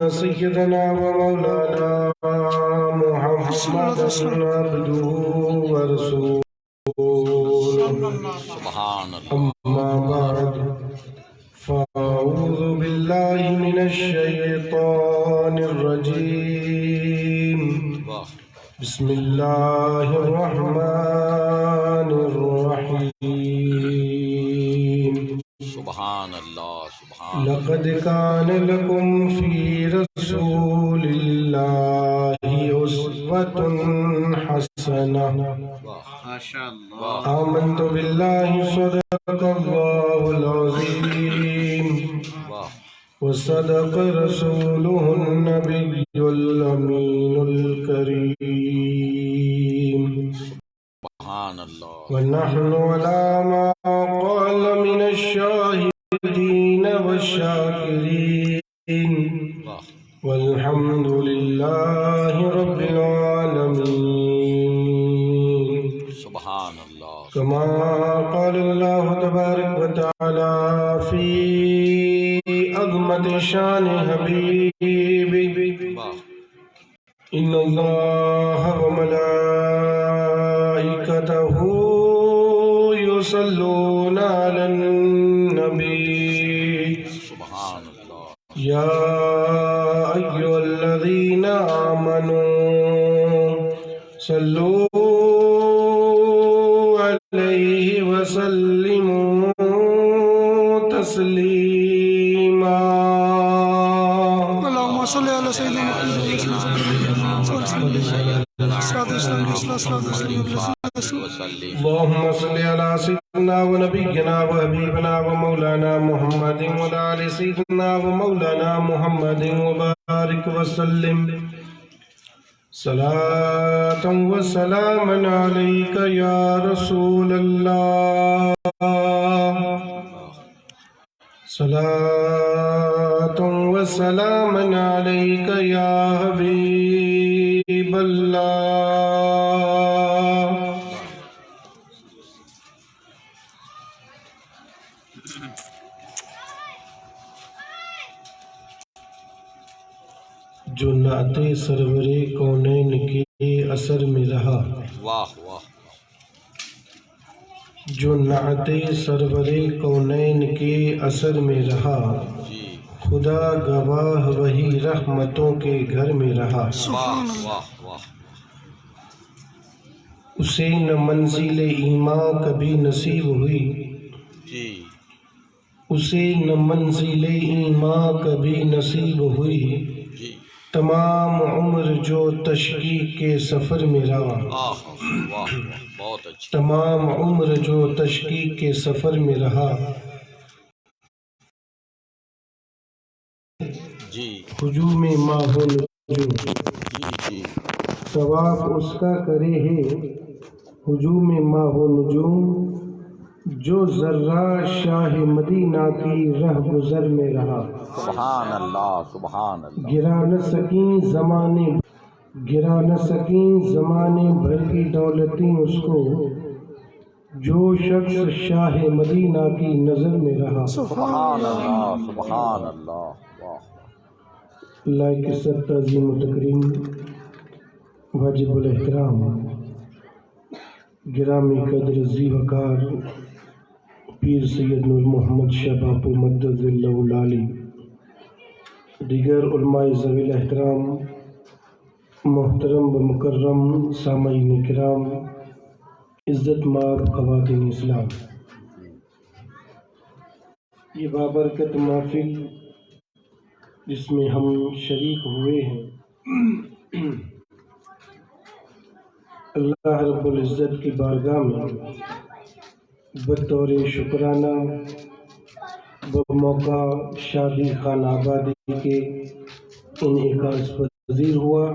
سيدنا ومولانا محمد عبده ورسوله أما بعد فأعوذ بالله من الشيطان الرجيم بسم الله الرحمن الرحيم سبحان اللہ سبحان لقد كان لكم في رسول الله أسوة حسنة آمنت بالله صدق الله العظيم وصدق رسوله النبي الأمين الكريم سبحان اللہ ونحن على ما قال من الشاهدين والشاكرين والحمد لله رب العالمين سبحان اللہ كما قال الله تبارك وتعالى في عظمة شان حبيبه إن الله وملائكته يصلون على النبي سبحان اللہ يا أيها الذين آمنوا صلوا عليه وسلموا تسليما اللهم صل على سيدنا محمد اللهم صل على سيدنا ونبينا وحبيبنا ومولانا محمد وعلى آل سيدنا ومولانا محمد وبارك وسلم صلاة وسلاما عليك يا رسول الله صلاة وسلاما عليك يا حبيب الله جو نعت سرور کونین کے اثر میں رہا واہ واہ جو نعت سرور کونین کے اثر میں رہا جی خدا گواہ وہی رحمتوں کے گھر میں رہا واہ واہ واہ اسے نہ منزل ایمان کبھی نصیب ہوئی جی اسے نہ منزل ایمان کبھی نصیب ہوئی جی تمام عمر جو تشقیق کے سفر میں رہا واہ واہ بہت اچھی تمام عمر جو تشقیق کے سفر میں رہا جی ہجوم ماہ و نجوم جی جی طواف اس کا کرے ہے ہجوم ماہ و نجوم جو ذرہ شاہ مدینہ کی رہ گزر میں رہا سبحان اللہ سبحان اللہ گرا نہ سکیں زمانے بھر کی دولتیں اس کو جو شخص شاہ مدینہ کی نظر میں رہا سبحان اللہ سبحان اللہ واہ اللہ کی سب تعظیم و تکریم واجب الاحترام گرامی قدر ذی وقار پیر سید نور محمد شاہ باپو مدد اللہ العالی دیگر علماء ذوی الاحترام محترم و مکرم سامعین کرام عزت مآب خواتین اسلام یہ بابرکت محفل جس میں ہم شریک ہوئے ہیں اللہ رب العزت کی بارگاہ میں بطور شکرانہ بموقع شادی خانہ آبادی کے انعکاس پذیر ہوا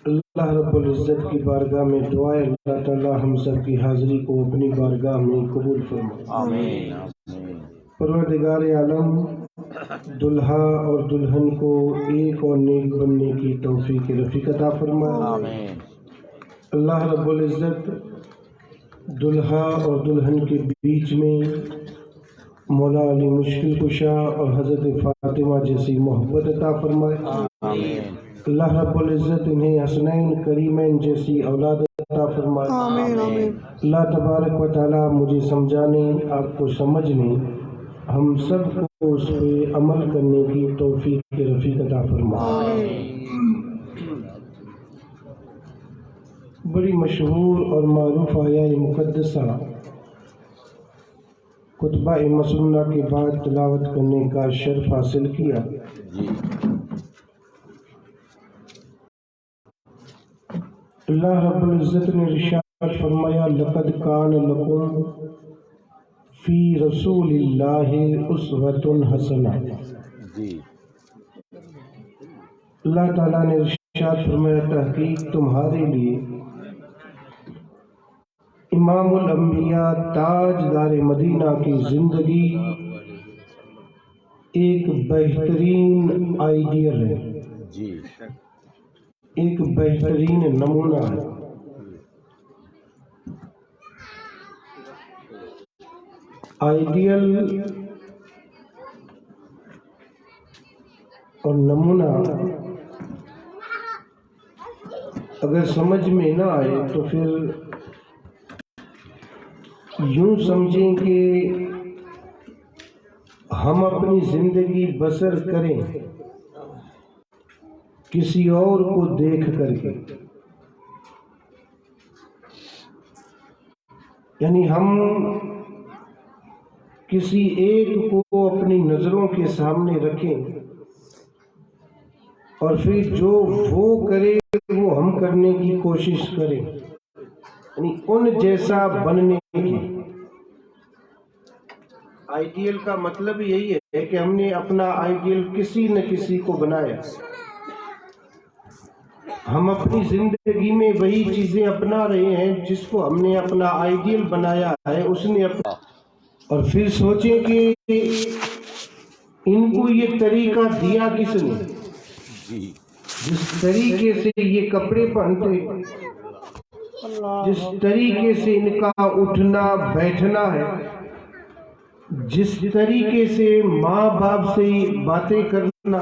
اللہ رب العزت کی بارگاہ میں دعائے اللہ تعالی ہم سب کی حاضری کو اپنی بارگاہ میں قبول فرمائے آمین آمین پروردگار عالم دلہا اور دلہن کو ایک اور نیک بننے کی توفیق رفیق عطا فرمائے آمین اللہ رب العزت دلہا اور دلہن کے بیچ میں مولا علی مشکل کشا اور حضرت فاطمہ جیسی محبت عطا فرمائے. آمین. اللہ رب العزت انہیں حسنین کریمین جیسی اولاد عطا فرمائے. آمین آمین. اللہ تبارک و تعالی مجھے سمجھانے، آپ کو سمجھنے، ہم سب کو اس پہ عمل کرنے کی توفیق کے رفیق عطا فرمائے. بڑی مشہور اور معروف آیہ مقدسہ خطبہ مسنہ کے بعد تلاوت کرنے کا شرف حاصل کیا. جی. اللہ رب العزت نے ارشاد فرمایا لقد کان لکم فی رسول اللہ اسوۃ حسنہ. جی. اللہ تعالیٰ نے ارشاد فرمایا تحقیق تمہارے لیے امام الانبیاء تاجدار مدینہ کی زندگی ایک بہترین آئیڈیل ہے، جی. ایک بہترین نمونہ ہے. آئیڈیل اور نمونہ اگر سمجھ میں نہ آئے تو پھر یوں سمجھیں کہ ہم اپنی زندگی بسر کریں کسی اور کو دیکھ کر کے، یعنی ہم کسی ایک کو اپنی نظروں کے سامنے رکھیں اور پھر جو وہ کرے وہ ہم کرنے کی کوشش کریں، یعنی ان جیسا بننے کی. آئیڈیل کا مطلب یہی ہے کہ ہم نے اپنا آئیڈیل کسی نہ کسی کو بنایا، ہم اپنی زندگی میں وہی چیزیں اپنا رہے ہیں جس کو ہم نے اپنا آئیڈیل بنایا ہے، اس نے اپنا، اور پھر سوچیں کہ ان کو یہ طریقہ دیا کس نے. جی. جس طریقے سے یہ کپڑے پہنتے، جس طریقے سے ان کا اٹھنا بیٹھنا ہے، جس طریقے سے ماں باپ سے باتیں کرنا،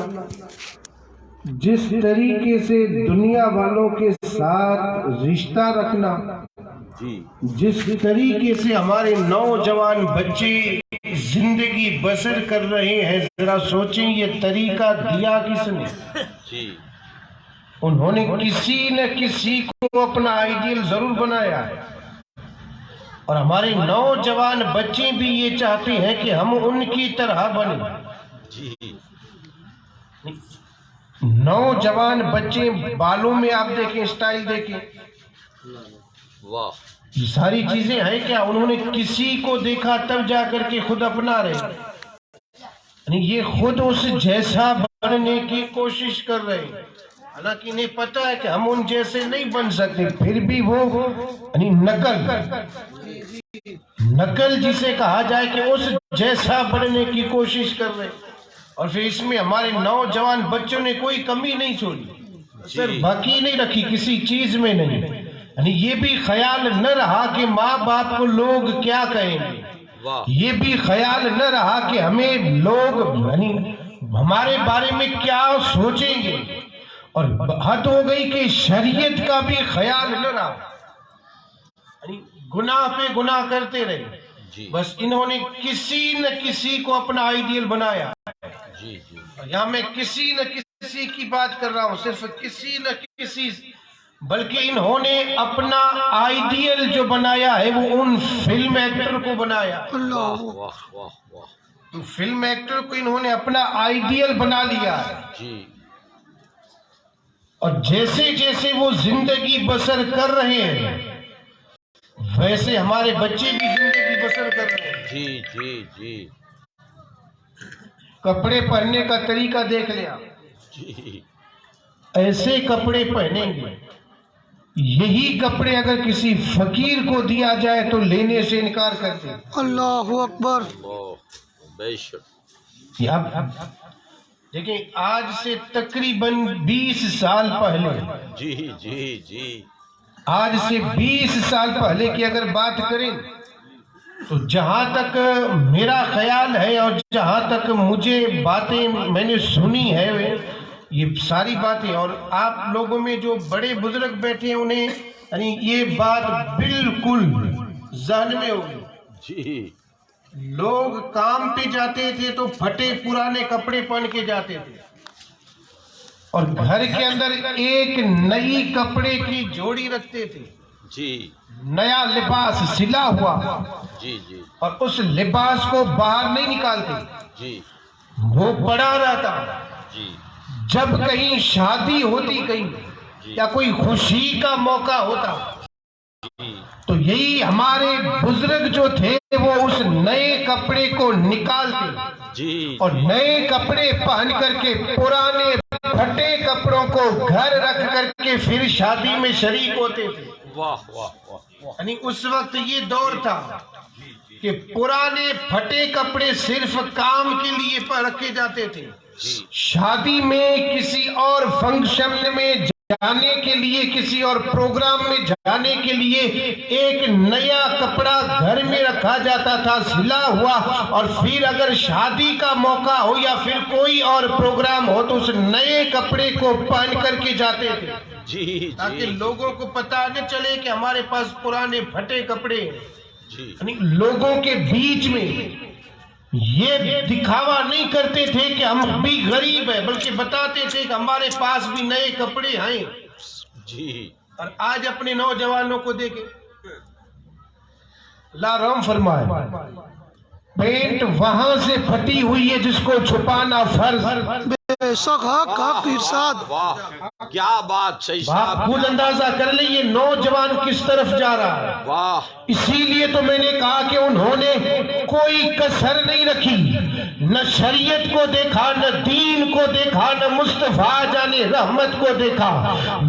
جس طریقے سے دنیا والوں کے ساتھ رشتہ رکھنا، جی. جس طریقے سے ہمارے نوجوان بچے زندگی بسر کر رہے ہیں، ذرا سوچیں یہ طریقہ دیا کس نے. جی. انہوں نے کسی نہ کسی کو اپنا آئیڈیل ضرور بنایا ہے، اور ہمارے نوجوان بچے بھی یہ چاہتے ہیں کہ ہم ان کی طرح بنیں. جی. نوجوان بچے بالوں میں آپ دیکھیں، اسٹائل دیکھیں، واہ. یہ ساری چیزیں ہیں کیا انہوں نے کسی کو دیکھا تب جا کر کے خود اپنا رہے ہیں، یعنی یہ خود اس جیسا بننے کی کوشش کر رہے ہیں، حالانکہ انہیں پتہ ہے کہ ہم ان جیسے نہیں بن سکتے، پھر بھی وہ یعنی نقل جسے کہا جائے کہ اس جیسا بننے کی کوشش کر رہے ہیں. اور پھر اس میں ہمارے نوجوان بچوں نے کوئی کمی نہیں چھوڑی، صرف باقی نہیں رکھی کسی چیز میں نہیں، یعنی یہ بھی خیال نہ رہا کہ ماں باپ کو لوگ کیا کہیں گے، یہ بھی خیال نہ رہا کہ ہمیں لوگ یعنی ہمارے بارے میں کیا سوچیں گے، اور حد ہو گئی کہ شریعت کا بھی خیال نہ رہا، یعنی گناہ پہ گناہ کرتے رہے. بس انہوں نے کسی نہ کسی کو اپنا آئیڈیل بنایا. جی. جی. یہاں میں کسی نہ کسی کی بات کر رہا ہوں، صرف کسی نہ کسی، بلکہ انہوں نے اپنا آئیڈیل جو بنایا ہے وہ ان فلم ایکٹر کو بنایا. واہ واہ واہ واہ. فلم ایکٹر کو انہوں نے اپنا آئیڈیل بنا لیا ہے. جی. اور جیسے جیسے وہ زندگی بسر کر رہے ہیں ویسے ہمارے بچے بھی زندگی بسر کر رہے ہیں. جی. جی. جی. کپڑے پہننے کا طریقہ دیکھ لیا، جی. ایسے کپڑے پہنیں گے، یہی کپڑے اگر کسی فقیر کو دیا جائے تو لینے سے انکار کرتے ہیں. اللہ اکبر. بے شک. دیکھیں آج سے تقریباً 20 سال پہلے، جی. جی. جی. آج سے 20 سال پہلے کی اگر بات کریں تو جہاں تک میرا خیال ہے اور جہاں تک مجھے باتیں میں نے سنی ہے یہ ساری باتیں، اور آپ لوگوں میں جو بڑے بزرگ بیٹھے ہیں انہیں یعنی یہ بات بالکل ذہن میں ہوگی. جی لوگ کام پہ جاتے تھے تو پھٹے پرانے کپڑے پہن کے جاتے تھے، اور گھر کے اندر ایک نئی کپڑے کی جوڑی رکھتے تھے، جی نیا لباس سلا ہوا، جی جی اور اس لباس کو باہر نہیں نکالتے، جی وہ پڑا رہتا. جی جب کہیں شادی ہوتی کہیں یا کوئی خوشی کا موقع ہوتا تو یہی ہمارے بزرگ جو تھے وہ اس نئے کپڑے کو نکالتے جی اور نئے کپڑے پہن کر کے پرانے پھٹے کپڑوں کو گھر رکھ کر کے پھر شادی میں شریک ہوتے تھے. واہ واہ واہ واہ. یعنی اس وقت یہ دور تھا کہ پرانے پھٹے کپڑے صرف کام کے لیے رکھے جاتے تھے، شادی میں کسی اور فنکشن میں جانے کے لیے کسی اور پروگرام میں جانے کے لیے ایک نیا کپڑا گھر میں رکھا جاتا تھا سلا ہوا، اور پھر اگر شادی کا موقع ہو یا پھر کوئی اور پروگرام ہو تو اس نئے کپڑے کو پہن کر کے جاتے تھے جی تاکہ لوگوں کو پتہ نہ چلے کہ ہمارے پاس پرانے پھٹے کپڑے ہیں. جی یعنی لوگوں کے بیچ میں یہ دکھاوا نہیں کرتے تھے کہ ہم بھی غریب ہیں، بلکہ بتاتے تھے کہ ہمارے پاس بھی نئے کپڑے ہیں. جی اور آج اپنے نوجوانوں کو دیکھیں، اللہ رحم فرمائے، پینٹ وہاں سے پھٹی ہوئی ہے جس کو چھپانا فرض. بے شک حق حق ارشاد. واہ کیا بات صحیح آپ صاحب. خود اندازہ کر لیں یہ نوجوان کس طرف جا رہا ہے. واہ اسی لیے تو میں نے کہا کہ انہوں نے کوئی کسر نہیں رکھی، نہ شریعت کو دیکھا، نہ دین کو دیکھا، نہ مصطفیٰ جان رحمت کو دیکھا.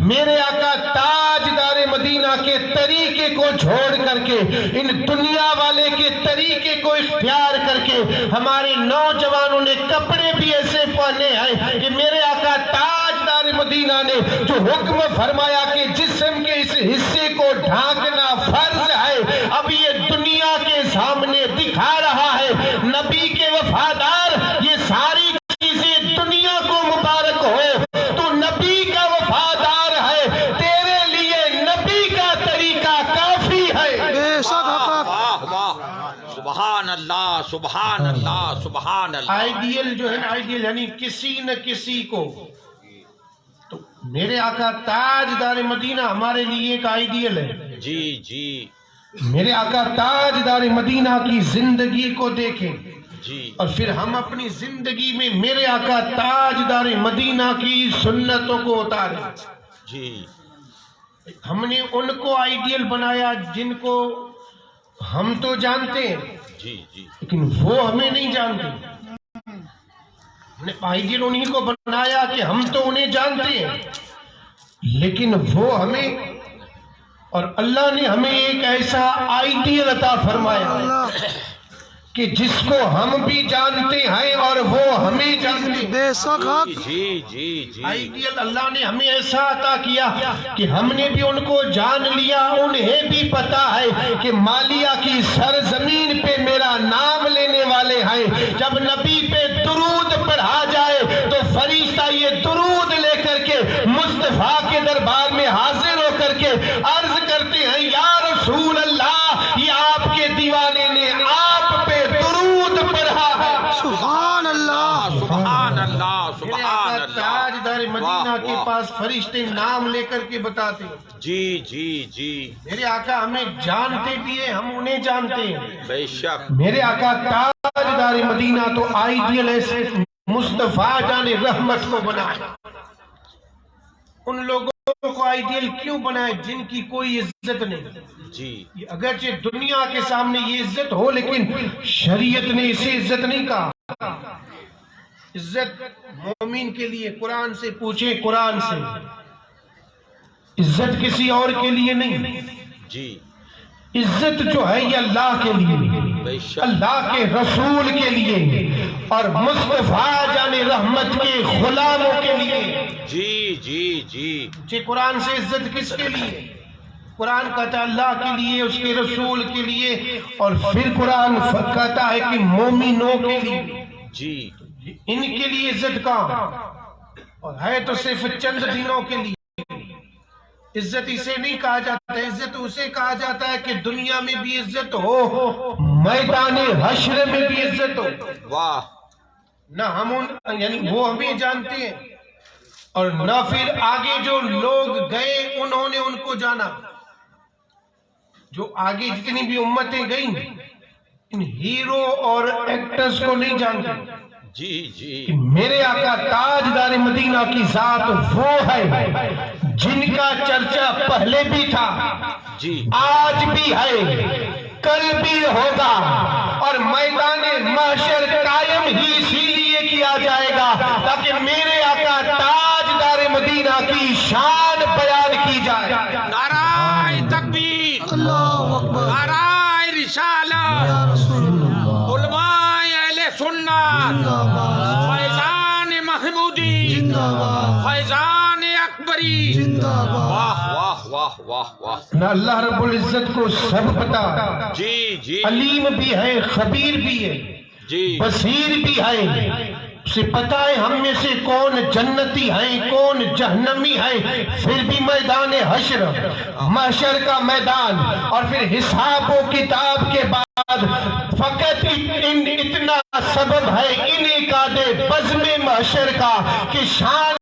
میرے آقا تاجدار مدینہ کے طریقے کو چھوڑ کر کے ان دنیا والے کے طریقے کو اختیار کر کے ہمارے نوجوانوں نے کپڑے بھی ایسے پہنے ہیں کہ میرے آقا تاجدار مدینہ نے جو حکم فرمایا کہ جسم کے اس حصے کو ڈھانکنا فرض ہے، اب یہ دنیا کے سامنے دکھا رہا ہے. نبی کے وفادار یہ ساری چیزیں دنیا کو مبارک ہو، تو نبی کا وفادار ہے، تیرے لیے نبی کا طریقہ کافی ہے. بے شک حق حق. واہ واہ سبحان اللہ سبحان اللہ سبحان اللہ. آئیڈیل جو ہے آئیڈیل یعنی کسی نہ کسی کو، تو میرے آقا تاجدار مدینہ ہمارے لیے ایک آئیڈیل ہے. جی جی میرے آقا تاجدار مدینہ کی زندگی کو دیکھیں جی اور پھر ہم اپنی زندگی میں میرے آقا تاجدار مدینہ کی سنتوں کو اتاریں. جی ہم نے ان کو آئیڈیل بنایا جن کو ہم تو جانتے ہیں جی جی لیکن وہ ہمیں نہیں جانتے. ہم نے آئیڈیل انہی کو بنایا کہ ہم تو انہیں جانتے ہیں لیکن وہ ہمیں، اور اللہ نے ہمیں ایک ایسا آئیڈیل عطا فرمایا اللہ کہ جس کو ہم بھی جانتے ہیں اور وہ ہمیں جانتے ہیں. بے شک حق. جی جی جی آئیڈیل اللہ نے ہمیں ایسا عطا کیا کہ ہم نے بھی ان کو جان لیا، انہیں بھی پتا ہے کہ مالیہ کی سرزمین پہ میرا نام لینے والے ہیں. جب نبی پہ درود پڑھا جائے تو فرشتہ یہ درود لے کر کے مصطفیٰ کے دربار میں حاضر ہو کر کے عرض کرتے ہیں یا رسول اللہ، یہ آپ کے دیوانے نے آپ پہ درود پڑھا ہے. سبحان اللہ. سبحان اللہ میرے سبحان آقا اللہ. تاجدار مدینہ واہ، کے واہ. پاس فرشتے نام لے کر کے بتاتے ہیں. جی جی جی میرے آقا ہمیں جانتے بھی ہیں، ہم انہیں جانتے ہیں. بے شک. میرے آقا تاجدار مدینہ تو آئیڈیل ایسے مصطفیٰ جان رحمت کو بنائے. ان لوگوں کو آئیڈیل کیوں بنائے جن کی کوئی عزت نہیں؟ جی یہ اگرچہ دنیا کے سامنے یہ عزت ہو لیکن شریعت نے اسے عزت نہیں کہا. عزت مومن کے لیے، قرآن سے پوچھیں، قرآن سے. عزت کسی اور کے لیے نہیں. جی عزت جو ہے یہ اللہ کے لیے، بے شک. اللہ کے رسول کے لیے اور مصطفیٰ جان رحمت کے غلاموں کے لیے. جی جی جی قرآن سے عزت کس کے لیے؟ قرآن کہتا ہے اللہ کے لیے، اس کے رسول کے لیے، اور پھر قرآن کہتا ہے کہ مومنوں کے لیے، جی ان کے لیے عزت کا، اور ہے تو صرف چند دنوں کے لیے۔ عزت اسے نہیں کہا جاتا ہے، عزت اسے کہا جاتا ہے کہ دنیا میں بھی عزت ہو، میدان حشر میں بھی عزت ہو۔ واہ، نہ ہم یعنی وہ ہمیں جانتے ہیں، اور نہ پھر آگے جو لوگ گئے انہوں نے ان کو جانا۔ جو آگے جتنی بھی امتیں گئیں ان ہیرو اور ایکٹرز کو نہیں جانتے۔ جی جی میرے آقا تاجدار مدینہ کی ذات وہ ہے جن کا چرچا پہلے بھی تھا، جی آج بھی ہے، کل بھی ہوگا، اور میدان محشر قائم ہی اسی لیے کیا جائے گا تاکہ میرے آقا تاجدار مدینہ کی شان بیان کی جائے۔ نعرہ تکبیر، اللہ اکبر نعرہ رسالت، یا رسول اللہ علماء اہل سنت، فیضان محمودی، زندہ باد فیضان اکبری، زندہ باد واہ واہ واہ واہ واہ، نہ اللہ رب العزت کو سب پتا، جی جی علیم بھی ہے، خبیر بھی ہے، جی بصیر بھی ہے، اسے پتا ہے ہم میں سے کون جنتی ہیں کون جہنمی ہیں۔ پھر بھی میدان حشر، محشر کا میدان، اور پھر حساب و کتاب کے بعد فقط اتنا سبب ہے انعقاد بزم محشر کا کہ شان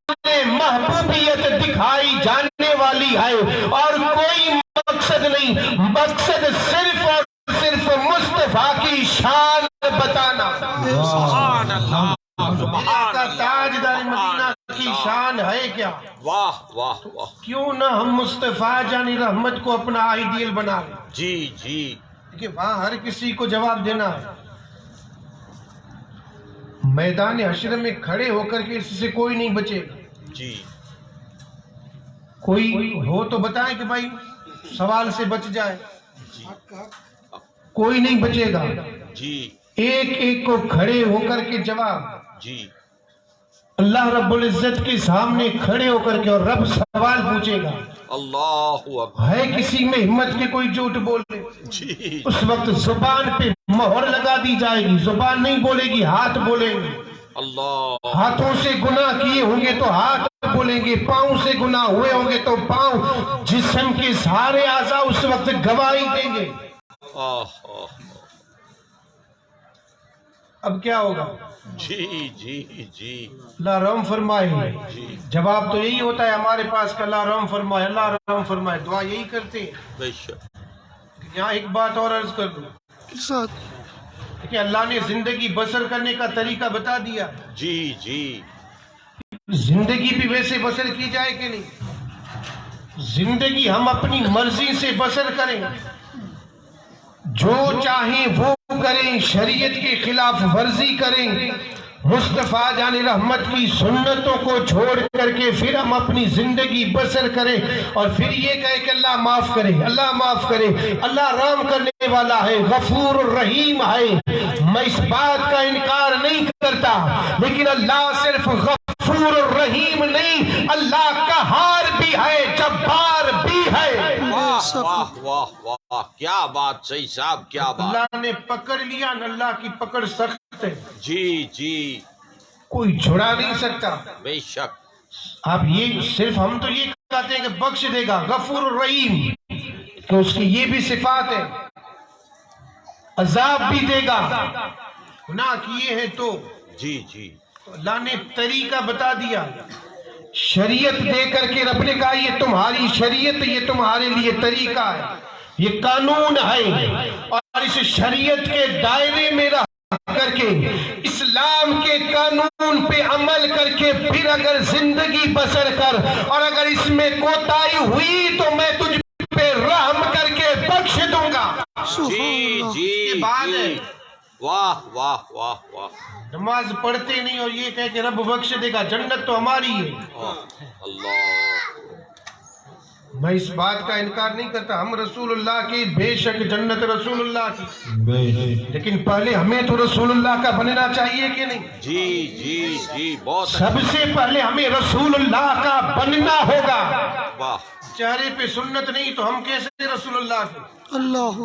محبوبیت دکھائی جانے والی ہے، اور کوئی مقصد نہیں، مقصد صرف اور صرف مصطفیٰ کی شان بتانا۔ سبحان اللہ، سبحان اللہ، تاجدار مدینہ کی شان ہے کیا؟ واہ واہ واہ، کیوں نہ ہم مصطفیٰ جانی رحمت کو اپنا آئیڈیل بنا لیں؟ جی جی کہ وہاں ہر کسی کو جواب دینا ہے۔ میدان حشر میں کھڑے ہو کر کے اس سے کوئی نہیں بچے گا۔ جی کوئی ہو تو بتائیں کہ بھائی سوال سے بچ جائے، کوئی نہیں بچے گا۔ جی ایک ایک کو کھڑے ہو کر کے جواب جی اللہ رب العزت کے سامنے کھڑے ہو کر کے، اور رب سوال پوچھے گا۔ اللہ اکبر، ہے کسی میں ہمت کے کوئی جھوٹ بولے؟ جی اس وقت زبان پہ مہر لگا دی جائے گی، زبان نہیں بولے گی، ہاتھ بولیں گے۔ اللہ، ہاتھوں سے گناہ کیے ہوں گے تو ہاتھ بولیں گے، پاؤں سے گناہ ہوئے ہوں گے تو پاؤں، جسم کے سارے اعضاء اس وقت گواہی دیں گے۔ اب کیا ہوگا؟ جی جی جی اللہ رحم فرمائے۔ جی، جواب تو یہی ہوتا ہے ہمارے پاس کہ اللہ رحم فرمائے، اللہ رحم فرمائے، دعا یہی کرتے ہیں۔ بے شک، یہاں ایک بات اور عرض کر دوں ارشاد کہ اللہ نے زندگی بسر کرنے کا طریقہ بتا دیا۔ جی جی زندگی بھی ویسے بسر کی جائے کہ نہیں؟ زندگی ہم اپنی مرضی سے بسر کریں، جو چاہیں وہ کریں، شریعت کے خلاف ورزی کریں، مصطفیٰ جان رحمت کی سنتوں کو چھوڑ کر کے پھر ہم اپنی زندگی بسر کریں، اور پھر یہ کہے کہ اللہ معاف کرے، اللہ معاف کرے، اللہ رحم کرنے والا ہے، غفور الرحیم ہے۔ میں اس بات کا انکار نہیں کرتا، لیکن اللہ صرف غفور الرحیم نہیں، اللہ قہار بھی ہے، جبار بھی ہے۔ واہ واہ واہ واہ، کیا بات، صحیح صاحب، کیا بات، اللہ نے پکڑ لیا نہ، اللہ کی پکڑ سخت ہے، جی جی کوئی چھڑا نہیں سکتا۔ بے شک، آپ یہ صرف ہم تو یہ کہتے ہیں کہ بخش دے گا، غفور الرحیم، کہ اس کی یہ بھی صفات ہے، عذاب بھی دے گا، گناہ کیے ہیں تو جی جی اللہ نے طریقہ بتا دیا، شریعت دے کر کے رب نے کہا یہ تمہاری شریعت، یہ تمہارے لیے طریقہ ہے، یہ قانون ہے، اور اس شریعت کے دائرے میں رہ کر کے اسلام کے قانون پہ عمل کر کے پھر اگر زندگی بسر کر، اور اگر اس میں کوتاہی ہوئی تو میں تجھ پہ رحم کر کے بخش دوں گا۔ جی جی یہ بات ہے۔ جی، واہ واہ واہ واہ، نماز پڑھتے نہیں اور یہ کہے کہ رب بخش دے گا، جنت تو ہماری ہے۔ اللہ، میں اس بات کا انکار نہیں کرتا، ہم رسول اللہ کی، بے شک جنت رسول اللہ کی، لیکن پہلے ہمیں تو رسول اللہ کا بننا چاہیے کہ نہیں؟ جی جی جی، بہت سب سے پہلے ہمیں رسول اللہ کا بننا ہوگا۔ واہ چہرے پہ سنت نہیں تو ہم کیسے رسول اللہ کے؟ اللہ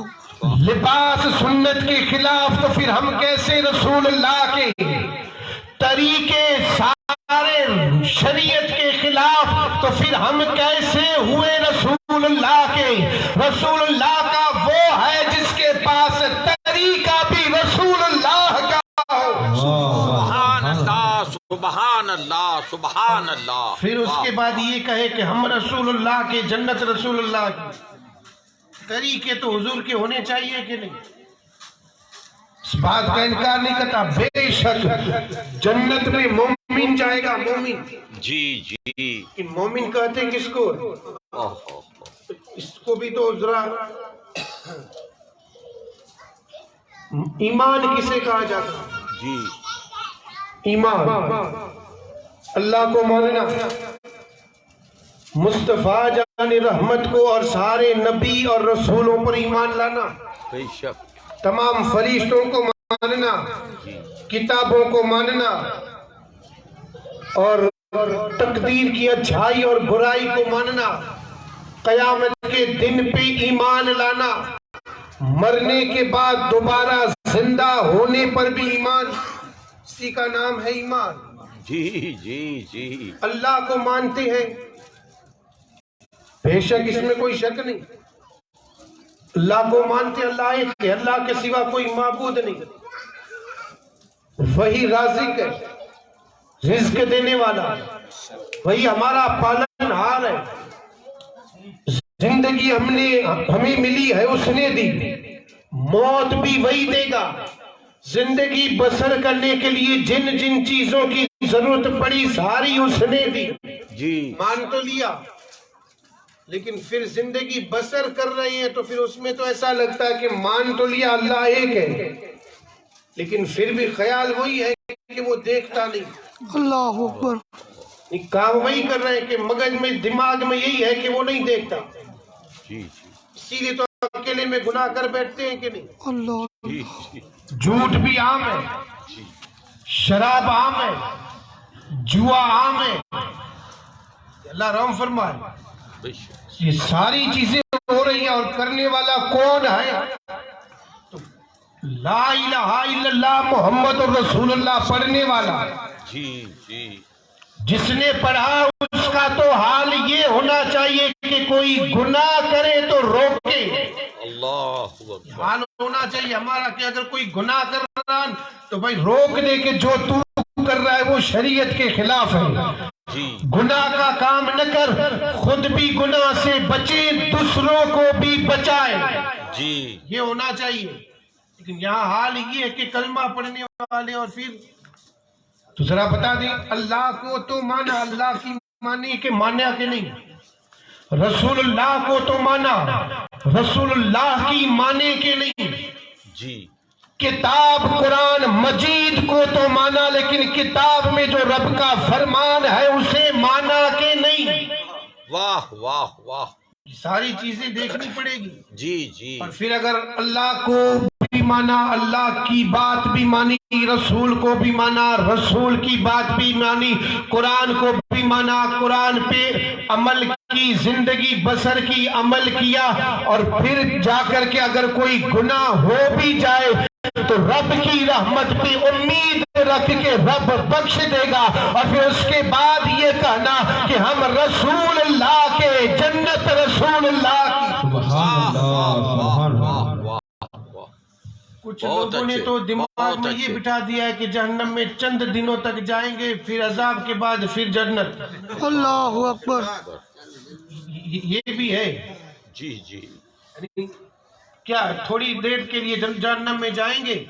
لباس سنت کے خلاف تو پھر ہم کیسے رسول اللہ کے؟ طریقے سارے شریعت کے خلاف تو پھر ہم کیسے ہوئے رسول اللہ کے؟ رسول اللہ کا وہ ہے جس کے پاس طریقہ بھی رسول اللہ کا ہو۔ سبحان اللہ سبحان اللہ سبحان اللہ۔ پھر اس کے بعد یہ کہے کہ ہم رسول اللہ کے، جنت رسول اللہ کی۔ طریقے تو حضور کے ہونے چاہیے کہ نہیں؟ اس بات کا انکار نہیں کرتا۔ بے شک جنت میں مومن جائے گا، مومن۔ جی جی کہ مومن کہتے ہیں کس کو؟ اس کو بھی تو ذرا ایمان کسے کہا جاتا ہے؟ جی ایمان اللہ کو ماننا، مصطفیٰ جان رحمت کو اور سارے نبی اور رسولوں پر ایمان لانا، بے شک تمام فرشتوں کو ماننا، کتابوں کو ماننا، اور تقدیر کی اچھائی اور برائی کو ماننا، قیامت کے دن پہ ایمان لانا، مرنے کے بعد دوبارہ زندہ ہونے پر بھی ایمان، اسی کا نام ہے ایمان۔ جی جی جی اللہ کو مانتے ہیں، بے شک اس میں کوئی شک نہیں، اللہ کو مانتے، اللہ ایک ہے، اللہ کے سوا کوئی معبود نہیں، وہی رازق ہے، رزق دینے والا، وہی ہمارا پالن ہار ہے، زندگی ہمیں ملی ہے اس نے دی، موت بھی وہی دے گا، زندگی بسر کرنے کے لیے جن جن چیزوں کی ضرورت پڑی ساری اس نے دی، جی مان تو لیا، لیکن پھر زندگی بسر کر رہے ہیں تو پھر اس میں تو ایسا لگتا ہے کہ مان تو لیا اللہ ایک ہے، لیکن پھر بھی خیال وہی ہے کہ وہ دیکھتا نہیں، اللہ اکبر، کام وہی کر رہے ہیں کہ مغز میں دماغ میں یہی ہے کہ وہ نہیں دیکھتا، جی جی اسی لیے تو اکیلے میں گناہ کر بیٹھتے ہیں کہ نہیں؟ اللہ جی جی جھوٹ بھی عام ہے، شراب عام ہے، جوا عام ہے، اللہ رحم فرمائے، بے شک یہ ساری چیزیں ہو رہی ہیں، اور کرنے والا کون ہے؟ تو لا الہ الا اللہ محمد رسول اللہ پڑھنے والا، جی جی جس نے پڑھا اس کا تو حال یہ ہونا چاہیے کہ کوئی گناہ کرے تو روکے، اللہ اکبر، حال ہونا چاہیے ہمارا کہ اگر کوئی گناہ کر رہا تو بھائی روک دے کہ جو تو کر رہا ہے وہ شریعت کے خلاف ہے، جی گناہ کا کام نہ کر، خود بھی گناہ سے بچے، دوسروں کو بھی بچائے، جی یہ ہونا چاہیے، لیکن یہاں حال یہ ہے کہ کلمہ پڑھنے والے، اور پھر تو ذرا بتا دیں اللہ کو تو مانا، اللہ کی مانی کہ مانا کہ نہیں، رسول اللہ کو تو مانا، رسول اللہ کی مانے کہ نہیں، جی کتاب قرآن مجید کو تو مانا، لیکن کتاب میں جو رب کا فرمان ہے اسے مانا کہ نہیں، واہ واہ واہ، ساری چیزیں دیکھنی پڑے گی، جی جی اور پھر اگر اللہ کو بھی مانا، اللہ کی بات بھی مانی، رسول کو بھی مانا، رسول کی بات بھی مانی، قرآن کو بھی مانا، قرآن پہ عمل کی، زندگی بسر کی، عمل کیا، اور پھر جا کر کے اگر کوئی گناہ ہو بھی جائے تو رب کی رحمت پہ امید رکھ کے رب بخش دے گا، اور پھر اس کے بعد یہ کہنا کہ ہم رسول اللہ کے، جنت رسول اللہ کی۔ سبحان اللہ، کچھ لوگوں نے تو دماغ میں یہ بٹھا دیا ہے کہ جہنم میں چند دنوں تک جائیں گے، پھر عذاب کے بعد پھر جنت، اللہ اکبر، یہ بھی ہے، جی جی یعنی کیا تھوڑی دیر کے لیے جہنم میں جائیں گے،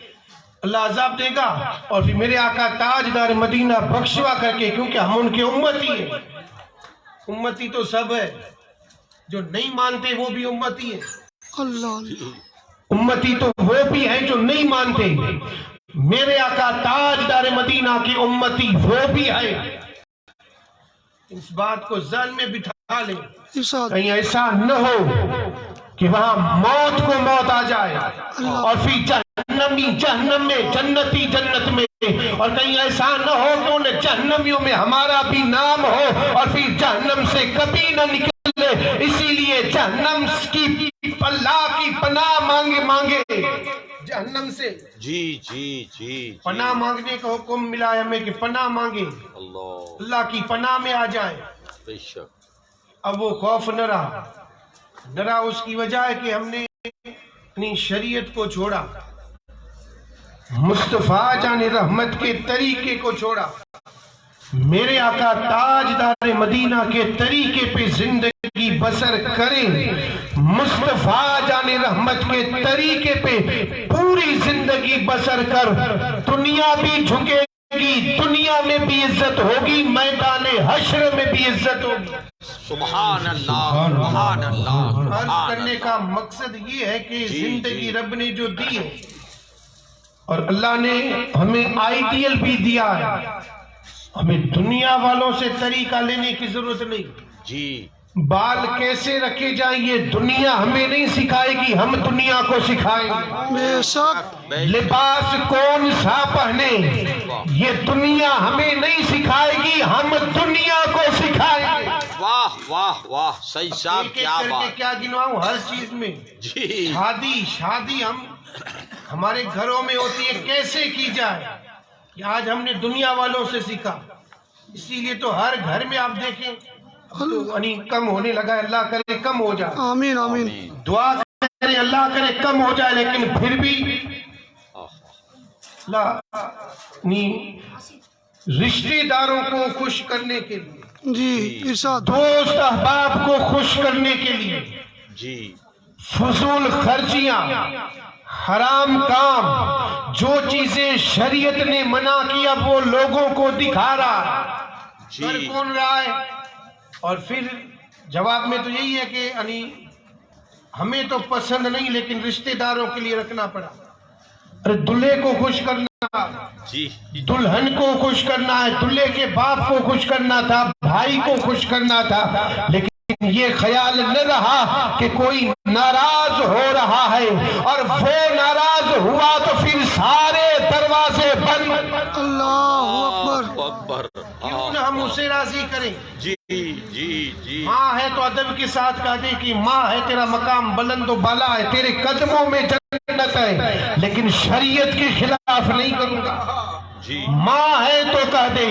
اللہ عذاب دے گا، اور پھر میرے آقا تاجدار مدینہ بخشوا کر کے، کیونکہ ہم ان کے امتی ہیں، امتی تو سب ہے، جو نہیں مانتے وہ بھی امتی ہے، اللہ امتی تو وہ بھی ہیں جو نہیں مانتے، میرے آقا تاجدار مدینہ کی امتی وہ بھی ہے، اس بات کو ذہن میں بٹھا لیں، ارشاد، کہیں ایسا نہ ہو کہ وہاں موت کو موت آ جائے، اور پھر جہنمی جہنم میں، جنتی جنت میں، اور کہیں ایسا نہ ہو کہ ان جہنمیوں میں ہمارا بھی نام ہو، اور پھر جہنم سے کبھی نہ نکلے جہنم کی اللہ کی پناہ مانگے جہنم سے جی جی جی پناہ مانگنے کا حکم ملا ہے ہمیں کہ پناہ مانگے، اللہ کی پناہ میں آ جائے. بے شک. اب وہ خوف نہ رہا اس کی وجہ ہے کہ ہم نے اپنی شریعت کو چھوڑا، مصطفیٰ جان رحمت کے طریقے کو چھوڑا، میرے آقا تاجدار مدینہ کے طریقے پہ زندگی بسر کریں، مصطفیٰ جان رحمت کے طریقے پہ پوری زندگی بسر کر، دنیا بھی جھکے گی، دنیا میں بھی عزت ہوگی، میدان حشر میں بھی عزت ہوگی. سبحان اللہ سبحان اللہ. عرض کرنے کا مقصد یہ ہے کہ زندگی رب نے جو دی ہے اور اللہ نے ہمیں آئیڈیل بھی دیا ہے، ہمیں دنیا والوں سے طریقہ لینے کی ضرورت نہیں. جی. بال کیسے رکھے جائیں یہ دنیا ہمیں نہیں سکھائے گی، ہم دنیا کو سکھائیں گے. بے شک. لباس کون سا پہنے یہ دنیا ہمیں نہیں سکھائے گی، ہم دنیا کو سکھائیں گے. واہ واہ واہ. صحیح صاحب کیا بات. کیا گنواؤں ہر چیز میں. جی. شادی ہمارے گھروں میں ہوتی ہے، کیسے کی جائے کہ آج ہم نے دنیا والوں سے سیکھا. اسی لیے تو ہر گھر میں آپ دیکھیں تو کم ہونے لگا ہے. اللہ کرے کم ہو جائے. آمین آمین. دعا کرے اللہ کرے کم ہو جائے، لیکن پھر بھی رشتے داروں کو خوش کرنے کے لیے، جی ارشاد. دوست احباب کو خوش کرنے کے لیے جی فضول خرچیاں، حرام کام، جو چیزیں شریعت نے منع کیا وہ لوگوں کو دکھا رہا. کر کون رہا ہے؟ اور پھر جواب میں تو یہی ہے کہ ہمیں تو پسند نہیں لیکن رشتہ داروں کے لیے رکھنا پڑا. ارے دلہے کو خوش کرنا، جی دلہن کو خوش کرنا ہے، دلہے کے باپ کو خوش کرنا تھا، بھائی کو خوش کرنا تھا، لیکن یہ خیال نہ رہا کہ کوئی ناراض ہو رہا ہے اور وہ ناراض ہوا تو پھر سارے دروازے بند. اللہ اکبر. کیوں نہ ہم اسے راضی کریں. جی جی جی. ماں ہے تو ادب کے ساتھ کہہ دے کہ ماں ہے تیرا مقام بلند و بالا ہے، تیرے قدموں میں جنت ہے، لیکن شریعت کے خلاف نہیں کروں گا. جی. ماں ہے تو کہہ دے،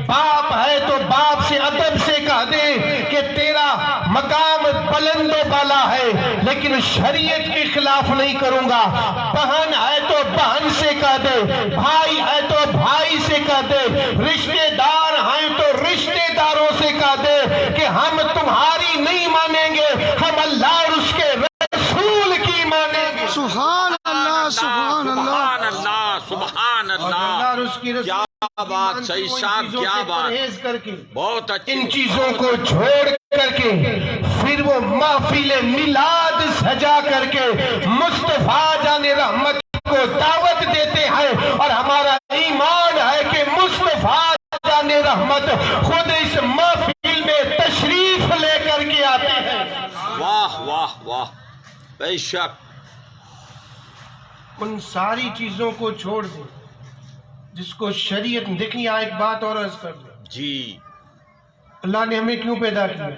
باپ ہے تو باپ سے ادب سے کہہ دے کہ تیرا مقام بلند و بالا ہے، لیکن شریعت کے خلاف نہیں کروں گا. بہن ہے تو بہن سے کہہ دے، بھائی ہے تو بھائی سے کہہ دے، رشتے دار ہیں تو رشتے داروں سے کہہ دے کہ ہم تمہاری نہیں مانیں گے، ہم اللہ اور اس کے رسول کی مانیں گے. سبحان اللہ سبحان اللہ سبحان اللہ سبحان اللہ. کیا بات. صحیح صاحب کیا بات. بہت ان چیزوں کو چھوڑ کر کے پھر وہ محفل میلاد سجا کر کے مصطفیٰ جان رحمت کو دعوت دیتے ہیں، اور ہمارا ایمان ہے کہ مصطفیٰ جان رحمت خود اس محفل میں تشریف لے کر کے آتے ہیں. واہ واہ واہ. بے شک. ان ساری چیزوں کو چھوڑ دیں جس کو شریعت. دیکھیں ایک بات اور عرض کر دیں. جی. اللہ نے ہمیں کیوں پیدا کیا؟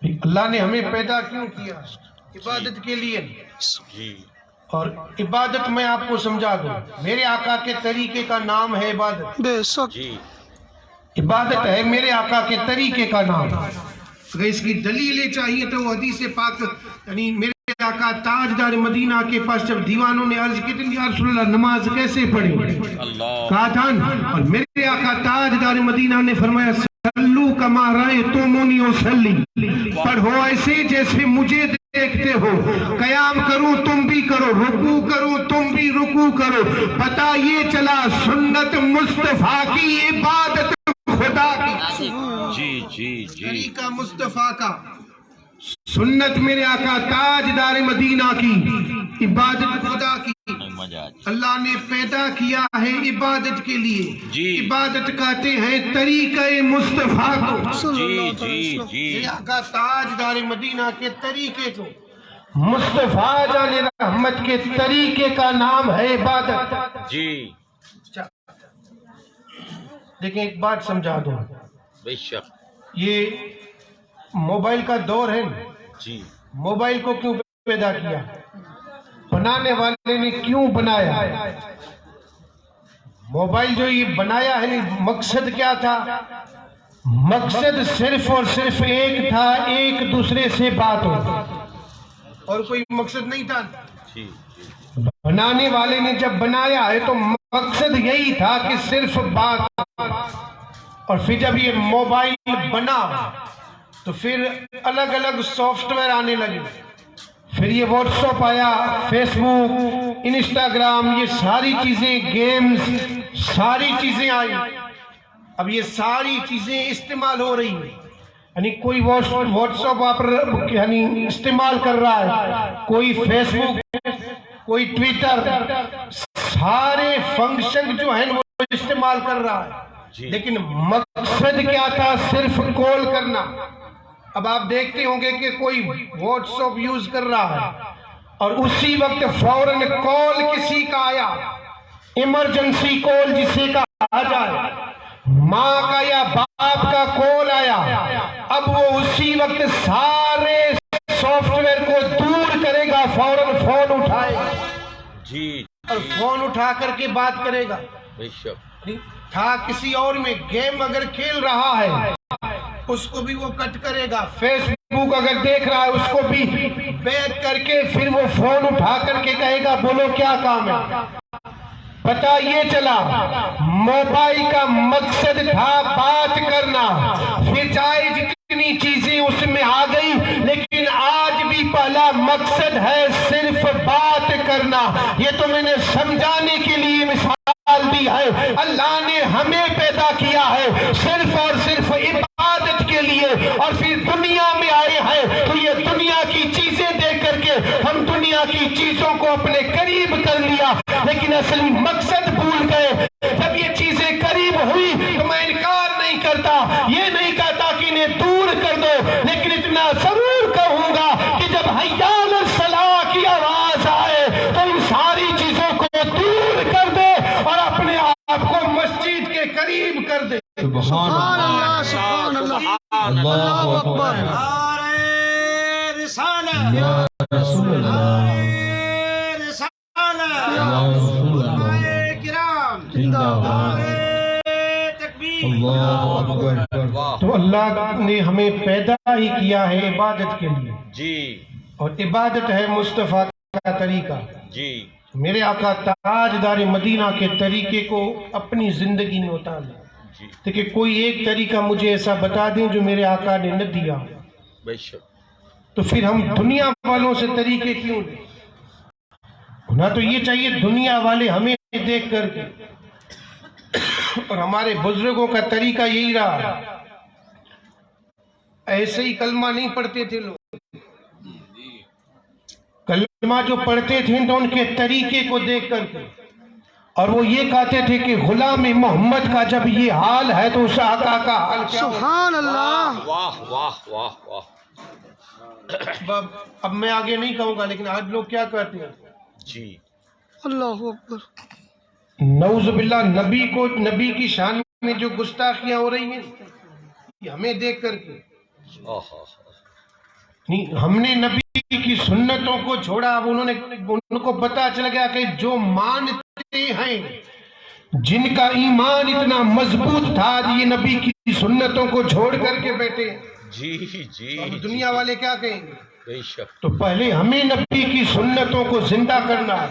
اللہ نے ہمیں پیدا کیوں کیا؟ عبادت کے لیے. جی. اور عبادت میں آپ کو سمجھا دوں، میرے آقا کے طریقے کا نام ہے عبادت. بے شک. جی. عبادت ہے میرے آقا کے طریقے کا نام. اگر اس کی دلیلیں چاہیے تو حدیث پاک میرے آقا تاجدار مدینہ کے پاس جب دیوانوں نے عرض کی تھی یا رسول اللہ نماز کیسے پڑھیں کہا تھا، اور میرے آقا تاجدار مدینہ نے فرمایا صلو کما رأیتمونی اصلی، پڑھو ایسے جیسے مجھے دیکھتے ہو، قیام کروں تم بھی کرو، رکوع کروں تم بھی رکوع کرو. پتہ یہ چلا سنت مصطفیٰ کی، عبادت خدا کی. جی جی جی. طریقہ مصطفیٰ کا، سنت میرے آقا تاجدار مدینہ کی، عبادت خدا کی. اللہ نے پیدا کیا ہے عبادت کے لیے. جی. عبادت کہتے ہیں طریقہ مصطفیٰ کو. جی جی جی. میرے آقا تاجدار مدینہ کے طریقے کو، مصطفیٰ جان رحمت کے طریقے کا نام ہے عبادت. جی. لیکن ایک بات سمجھا دوں، بے شک. یہ موبائل کا دور ہے، جی موبائل کو کیوں پیدا کیا، بنانے والے نے کیوں بنایا؟ موبائل جو یہ بنایا ہے مقصد کیا تھا؟ مقصد صرف اور صرف ایک تھا، ایک دوسرے سے بات ہو، اور کوئی مقصد نہیں تھا۔ جی بنانے والے نے جب بنایا ہے تو مقصد یہی تھا کہ صرف بات، اور پھر جب یہ موبائل بنا تو پھر الگ الگ سافٹ ویئر آنے لگے، پھر یہ واٹس ایپ آیا، فیس بک، انسٹاگرام، یہ ساری چیزیں، گیمز، ساری چیزیں آئی۔ اب یہ ساری چیزیں استعمال ہو رہی ہیں، یعنی کوئی واٹس ایپ یعنی استعمال کر رہا ہے، کوئی فیس بک، کوئی ٹویٹر، سارے فنکشن جو ہیں وہ استعمال کر رہا ہے، لیکن مقصد کیا تھا؟ صرف کال کرنا۔ اب آپ دیکھتے ہوں گے کہ کوئی واٹس ایپ یوز کر رہا ہے اور اسی وقت فوراً کال کسی کا آیا، ایمرجنسی کال جسے کہا جائے، ماں کا یا باپ کا کال آیا، اب وہ اسی وقت سارے سافٹ ویئر کو دور کرے گا، فوراً فون اٹھائے گا، جی اور فون اٹھا کر کے بات کرے گا۔ بے شک تھا کسی اور میں، گیم اگر کھیل رہا ہے اس کو بھی وہ کٹ کرے گا، فیس بک اگر دیکھ رہا ہے اس کو بھی بیک کر کے پھر وہ فون اٹھا کر کے کہے گا بولو کیا کام ہے۔ پتہ یہ چلا موبائل کا مقصد تھا بات کرنا، پھر چاہے جتنی چیزیں اس میں آ گئی لیکن آج بھی پہلا مقصد ہے صرف بات کرنا۔ یہ تو میں نے سمجھانے کے لیے مثال دی ہے، اللہ نے ہمیں پیدا کیا ہے صرف اور صرف عبادت کے لیے، اور پھر دنیا میں آئے ہیں تو یہ دنیا کی چیزیں دیکھ کر کے ہم دنیا کی چیزوں کو اپنے قریب کر لیا، لیکن اصلی مقصد بھول گئے۔ جب یہ چیزیں قریب ہوئی تو میں انکار نہیں کرتا، یہ نہیں کہتا کہ انہیں دور کر دو، لیکن اتنا ضرور کہوں گا کہ جب حی علی الصلاۃ کی آواز آئے تو ان ساری چیزوں کو دور کر دے اور اپنے آپ کو مسجد کے قریب کر دے۔ سبحان اللہ، سبحان اللہ، اللہ اکبر، یا رسول اللہ، یا رسول اللہ، زندہ باد، اللہ اکبر۔ تو اللہ نے ہمیں پیدا ہی کیا ہے عبادت کے لیے، جی اور عبادت ہے مصطفیٰ کا طریقہ۔ جی میرے آقا تاجدار مدینہ کے طریقے کو اپنی زندگی میں اتارنا، جی لیکن کوئی ایک طریقہ مجھے ایسا بتا دیں جو میرے آقا نے نہ دیا، بے شک تو پھر ہم دنیا والوں سے طریقے کیوں لیں؟ ہونا تو یہ چاہیے دنیا والے ہمیں دیکھ کر کے، اور ہمارے بزرگوں کا طریقہ یہی رہا، ایسے ہی کلمہ نہیں پڑھتے تھے لوگ، کلمہ جو پڑھتے تھے تو ان کے طریقے کو دیکھ کر کے، اور وہ یہ کہتے تھے کہ غلام محمد کا جب یہ حال ہے تو اس آقا کا حال کیا ہوگا؟ سبحان اللہ۔ واہ واہ واہ واہ۔ اب میں آگے نہیں کہوں گا، لیکن آج لوگ کیا کہتے ہیں؟ جی اللہ اکبر، نعوذ باللہ، نبی کی شان میں جو گستاخیاں ہو رہی ہیں یہ ہمیں دیکھ کر کے، نہیں ہم نے نبی کی سنتوں کو چھوڑا، اب ان کو پتا چل گیا کہ جو مانتے ہیں، جن کا ایمان اتنا مضبوط تھا، یہ نبی کی سنتوں کو چھوڑ کر کے بیٹھے، جی جی اب دنیا والے کیا کہیں گے؟ بے شک تو پہلے ہمیں نبی کی سنتوں کو زندہ کرنا ہے،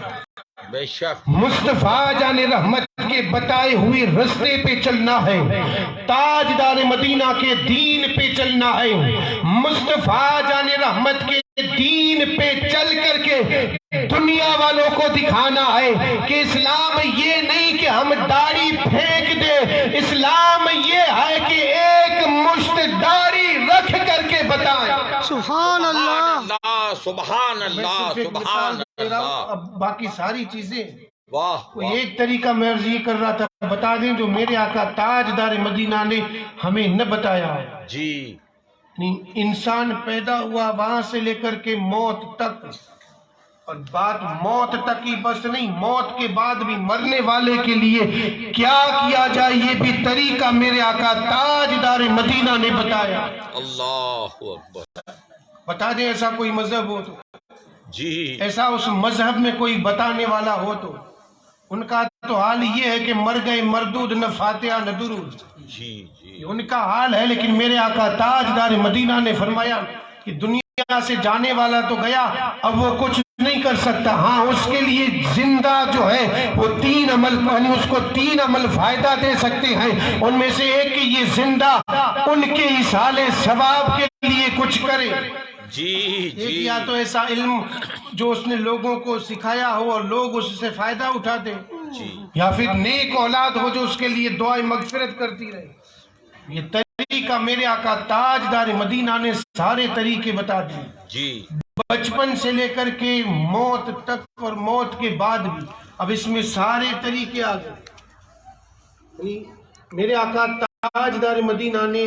بے شک مصطفیٰ جان رحمت کے بتائے ہوئے رستے پہ چلنا ہے، تاجدار مدینہ کے دین پہ چلنا ہے، مصطفیٰ جان رحمت کے دین پہ چل کر کے دنیا والوں کو دکھانا ہے کہ اسلام یہ نہیں کہ ہم داڑھی پھینک دے، اسلام یہ ہے کہ ایک مشت داڑھی رکھ کر کے بتائیں۔ سبحان اللہ، سبحان اللہ میں صرف ایک سبحان مثال دے رہا ہوں، اللہ، اب باقی ساری چیزیں واہ کوئی ایک طریقہ میں عرض یہ کر رہا تھا، بتا دیں جو میرے آقا تاجدار مدینہ نے ہمیں نہ بتایا ہے۔ جی انسان پیدا ہوا وہاں سے لے کر کے موت تک اور بات موت تک ہی بس نہیں، موت کے بعد بھی مرنے والے کے لیے کیا کیا جائے یہ بھی طریقہ میرے آقا تاجدار مدینہ نے بتایا۔ اللہ اکبر۔ بتا دیں ایسا کوئی مذہب ہو تو، جی ایسا اس مذہب میں کوئی بتانے والا ہو تو۔ ان کا تو حال یہ ہے کہ مر گئے مردود، نہ فاتحہ نہ درود، جی جی ان کا حال ہے۔ لیکن میرے آقا تاجدار مدینہ نے فرمایا کہ دنیا سے جانے والا تو گیا، اب وہ کچھ نہیں کر سکتا، ہاں اس کے لیے زندہ جو ہے وہ تین عمل، یعنی اس کو تین عمل فائدہ دے سکتے ہیں۔ ان میں سے ایک کہ یہ زندہ ان کے ایصال ثواب کے لیے کچھ کرے، جی ایک جی یا تو ایسا علم جو اس نے لوگوں کو سکھایا ہو اور لوگ اس سے فائدہ اٹھاتے، جی یا پھر نیک اولاد ہو جو اس کے لیے دعائیں مغفرت کرتی رہے۔ یہ طریقہ میرے آقا تاجدار مدینہ نے سارے طریقے بتا دیے، جی بچپن سے لے کر کے موت تک اور موت کے بعد بھی۔ اب اس میں سارے طریقے آ گئے۔ یعنی میرے آقا تاجدار مدینہ نے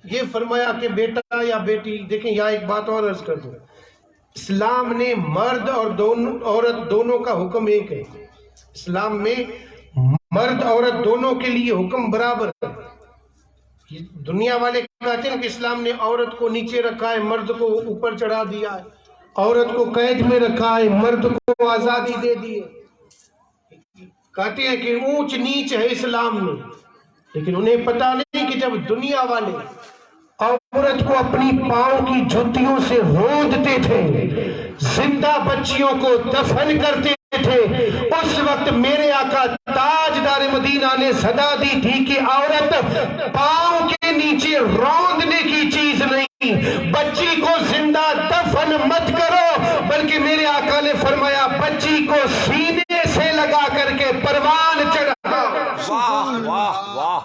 یہ فرمایا کہ بیٹا یا بیٹی، دیکھیں یہاں ایک بات اور عرض کر دوں، اسلام نے مرد اور عورت دونوں کا حکم ایک ہے۔ اسلام میں مرد عورت دونوں کے لیے حکم برابر ہے۔ دنیا والے کہتے ہیں کہ اسلام نے عورت کو نیچے رکھا ہے، مرد کو اوپر چڑھا دیا ہے، عورت کو قید میں رکھا ہے، مرد کو آزادی دے دی ہے۔ کہتے ہیں کہ اونچ نیچ ہے اسلام میں، لیکن انہیں پتا نہیں کہ جب دنیا والے عورت کو اپنی پاؤں کی جوتیوں سے روندتے تھے، زندہ بچیوں کو دفن کرتے تھے، اس وقت میرے آقا تاجدار مدینہ نے صدا دی تھی کہ عورت پاؤں کے نیچے روندنے کی چیز نہیں، بچی کو زندہ دفن مت کرو، بلکہ میرے آقا نے فرمایا بچی کو سینے سے لگا کر کے پروان چڑھا۔ واہ واہ واہ،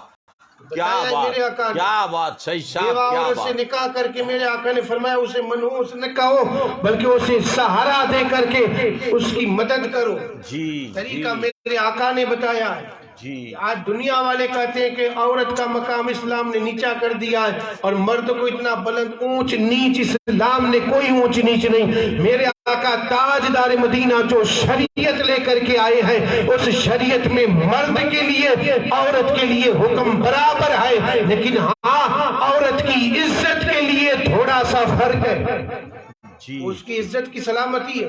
کیا بات کیا بات، صحیح صاحب کیا عورت سے بات۔ نکاح کر کے میرے آقا نے فرمایا اسے منحوس نہ کہو، بلکہ اسے سہارا دے کر کے اس کی مدد کرو۔ جی طریقہ میرے آقا نے بتایا ہے۔ جی آج دنیا والے کہتے ہیں کہ عورت کا مقام اسلام نے نیچا کر دیا ہے اور مرد کو اتنا بلند، اونچ نیچ اسلام نے کوئی اونچ نیچ نہیں۔ میرے آقا تاجدار مدینہ جو شریعت لے کر کے آئے ہیں، اس شریعت میں مرد کے لیے عورت کے لیے حکم برابر ہے، لیکن ہاں عورت کی عزت کے لیے تھوڑا سا فرق ہے۔ جی اس کی عزت کی سلامتی ہے،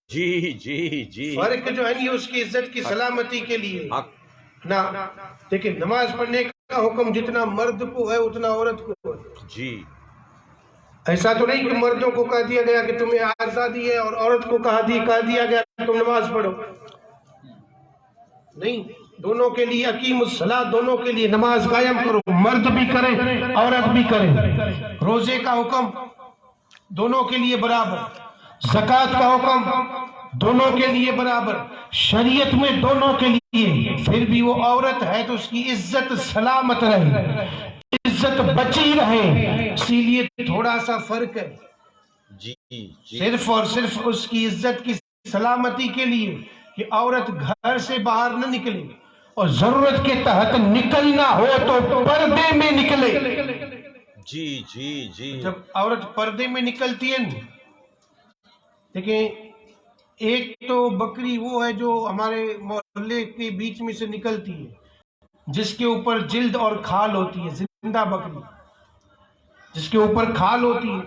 جی جی جی، فرق جو ہے یہ اس کی عزت کی سلامتی کے لیے حق نہ۔ دیکھیں نماز پڑھنے کا حکم جتنا مرد کو ہے اتنا عورت کو ہے۔ جی، ایسا تو نہیں کہ مردوں کو کہہ دیا گیا کہ تمہیں آزادی ہے اور عورت کو کہہ دیا گیا کہ تم نماز پڑھو، نہیں، دونوں کے لیے اقیم الصلاۃ، دونوں کے لیے نماز قائم کرو، مرد بھی کرے عورت بھی کرے۔ روزے کا حکم دونوں کے لیے برابر، زکوٰۃ کا حکم دونوں کے لیے برابر، شریعت میں دونوں کے لیے۔ پھر بھی وہ عورت ہے تو اس کی عزت سلامت رہے، عزت بچی رہے، اسی لیے تھوڑا سا فرق ہے۔ جی جی، صرف اور صرف اس کی عزت کی سلامتی کے لیے کہ عورت گھر سے باہر نہ نکلے، اور ضرورت کے تحت نکلنا ہو تو پردے میں نکلے۔ جی جی جی، جب عورت پردے میں نکلتی ہے، دیکھیں ایک تو بکری وہ ہے جو ہمارے محلے کے بیچ میں سے نکلتی ہے، جس کے اوپر جلد اور کھال ہوتی ہے، زندہ بکری جس کے اوپر کھال ہوتی ہے،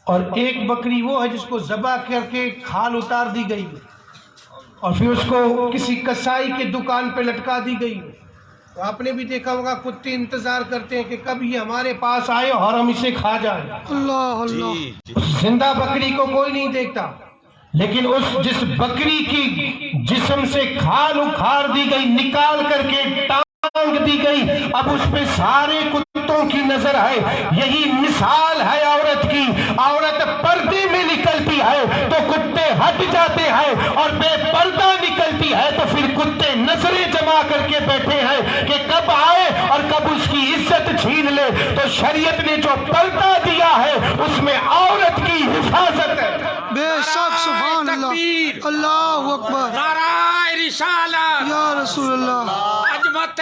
اور ایک بکری وہ ہے جس کو ذبح کر کے کھال اتار دی گئی ہے اور پھر اس کو کسی کسائی کے دکان پہ لٹکا دی گئی ہے۔ تو آپ نے بھی دیکھا ہوگا کتے انتظار کرتے ہیں کہ کب یہ ہمارے پاس آئے اور ہم اسے کھا جائیں۔ اللہ اللہ، جی جی، زندہ بکری کو کوئی نہیں دیکھتا، لیکن جس بکری کی جسم سے کھال اکھاڑ دی گئی، نکال کر کے ٹانگ دی گئی، اب اس پہ سارے کتوں کی نظر ہے۔ یہی مثال ہے عورت کی، عورت پردے میں نکلتی ہے تو کتے ہٹ جاتے ہیں، اور بے پردہ نکلتی ہے تو پھر کتے نظریں جما کر کے بیٹھے ہیں کہ کب آئے اور کب اس کی عزت چھین لے۔ تو شریعت نے جو پردہ دیا ہے اس میں عورت کی حفاظت ہے۔ بے شک، سبحان اللہ، اللہ اکبر، نعرہ رسالت یا رسول اللہ، عظمت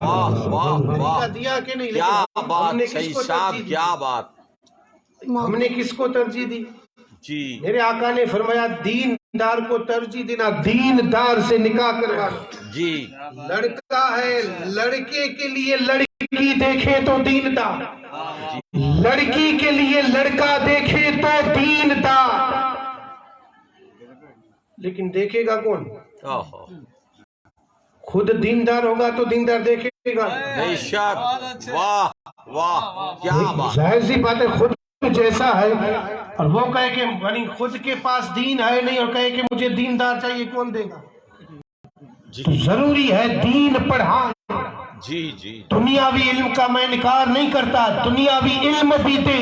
واہ واہ واہ دیا کہ نہیں؟ کیا لیکن ہم بات نے کس صحیح کو صاحب ترجیح دی؟ کیا بات ہم نے کس کو ترجیح دی؟ جی میرے آقا نے فرمایا دیندار کو ترجیح دینا، دیندار سے نکاح کروانا۔ جی لڑکا ہے، لڑکے کے لیے لڑکی دیکھے تو دیندار، لڑکی کے لیے لڑکا دیکھے تو دیندار، لیکن دیکھے گا کون؟ اوہو خود دیندار ہوگا تو دیندار دیکھے گا۔ بے شک واہ واہ کیا بات ظاہر سی بات ہے، خود جیسا ہے اور وہ کہے کہ یعنی خود کے پاس دین ہے نہیں اور کہے کہ مجھے دیندار چاہیے، کون دے گا؟ تو ضروری ہے دین پڑھانا۔ جی جی دنیاوی علم کا میں انکار نہیں کرتا، دنیاوی علم بھی دے،